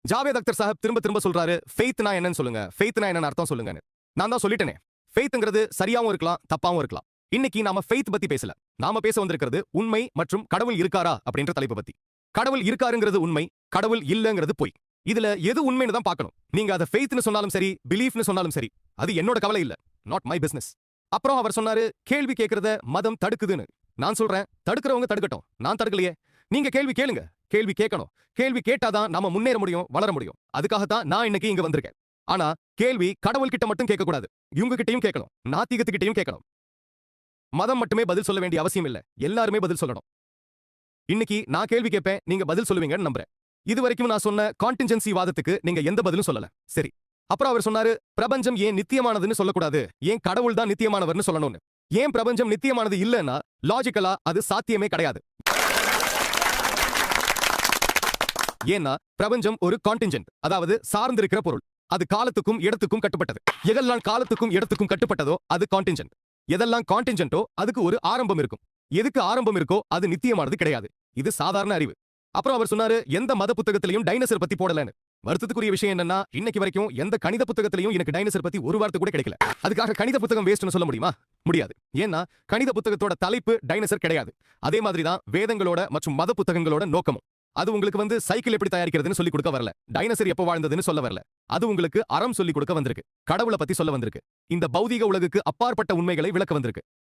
ஜாவேத் அக்தர் சாஹிப் திரும்ப திரும்ப சொல்றாரு, ஃபெய்த்னா என்னன்னு சொல்லுங்க, ஃபெய்த்னா என்னன்னு அர்த்தம் சொல்லுங்கன்னு. நான் தான் சொல்லிட்டேனே, ஃபெய்த்ங்கிறது சரியாவும் இருக்கலாம், தப்பாவும் இருக்கலாம். இன்னைக்கு நாம ஃபெய்த் பத்தி பேசல. நாம பேச வந்திருக்கிறது உண்மை மற்றும் கடவுள் இருக்காரா அப்படின்ற தலைப்பு பத்தி. கடவுள் இருக்காருங்கிறது உண்மை, கடவுள் இல்லங்கிறது பொய். இதுல எது உண்மைன்னு தான் பார்க்கணும். நீங்க அதை ஃபெய்த்னு சொன்னாலும் சரி, பிலீஃப்னு சொன்னாலும் சரி, அது என்னோட கவலை இல்ல. Not my business. அப்புறம் அவர் சொன்னாரு, கேள்வி கேட்கறத மதம் தடுக்குதுன்னு. நான் சொல்றேன், தடுக்கிறவங்க தடுக்கட்டும், நான் தடுக்கலையே. நீங்க கேள்வி கேளுங்க, கேள்வி கேட்கணும். கேள்வி கேட்டாதான் நாம முன்னேற முடியும், வளர முடியும். அதுக்காகத்தான் நான் இன்னைக்கு இங்க வந்திருக்கேன். ஆனா கேள்வி கடவுள் கிட்ட மட்டும் கேட்க கூடாது, இவங்க கிட்டயும் கேட்கணும், நாத்திகத்துக்கிட்டையும் கேட்கணும். மதம் மட்டுமே பதில் சொல்ல வேண்டிய அவசியம் இல்ல, எல்லாருமே பதில் சொல்லணும். இன்னைக்கு நான் கேள்வி கேட்பேன், நீங்க பதில் சொல்லுவீங்கன்னு நம்புறேன். இது வரைக்கும் நான் சொன்ன கான்டின்ஜென்சி வாதத்துக்கு நீங்க எந்த பதிலும் சொல்லல. சரி. அப்புறம் அவர் சொன்னாரு, பிரபஞ்சம் ஏன் நித்தியமானதுன்னு சொல்லக்கூடாது, ஏன் கடவுள் தான் நித்தியமானவர்னு சொல்லணும்னு. ஏன் பிரபஞ்சம் நித்தியமானது இல்லன்னா லாஜிக்கலா அது சாத்தியமே கிடையாது. ஏன்னா பிரபஞ்சம் ஒரு கான்டின்ஜென்ட், அதாவது சார்ந்திருக்கிற பொருள். அது காலத்துக்கும் இடத்துக்கும் கட்டுப்பட்டது. எதெல்லாம் காலத்துக்கும் இடத்துக்கும் கட்டுப்பட்டதோ அது கான்டின்ஜென்ட். எதெல்லாம் கான்டின்ஜென்ட்டோ அதுக்கு ஒரு ஆரம்பம் இருக்கும். எதுக்கு ஆரம்பம் இருக்கோ அது நித்தியமானது கிடையாது. இது சாதாரண அறிவு. அப்புறம் அவர் சொன்னாரு, எந்த மத புத்தகத்திலையும் டைனோசர் பத்தி போடலன்னு. வருத்தத்துக்குரிய விஷயம் என்னன்னா, இன்னைக்கு வரைக்கும் எந்த கணித புத்தகத்திலையும் எனக்கு டைனோசர் பத்தி ஒரு வார்த்தை கூட கிடைக்கல. அதுக்காக கணித புத்தகம் வேஸ்ட்னு சொல்ல முடியுமா? முடியாது. ஏன்னா கணித புத்தகத்தோட தலைப்பு டைனோசர் கிடையாது. அதே மாதிரி தான் வேதங்களோட மற்றும் மத புத்தகங்களோட நோக்கமும். அது உங்களுக்கு சைக்கிள் எப்படி தயாரிக்கிறதுன்னு சொல்லி கொடுக்க வரல. டைனோசர் எப்ப வாழ்ந்ததுன்னு சொல்ல வரல. அது உங்களுக்கு அறம் சொல்லி கொடுக்க வந்திருக்கு. கடவுளை பத்தி சொல்ல வந்திருக்கு. இந்த பௌதீக உலகுக்கு அப்பாற்பட்ட உண்மைகளை விளக்க வந்திருக்கு.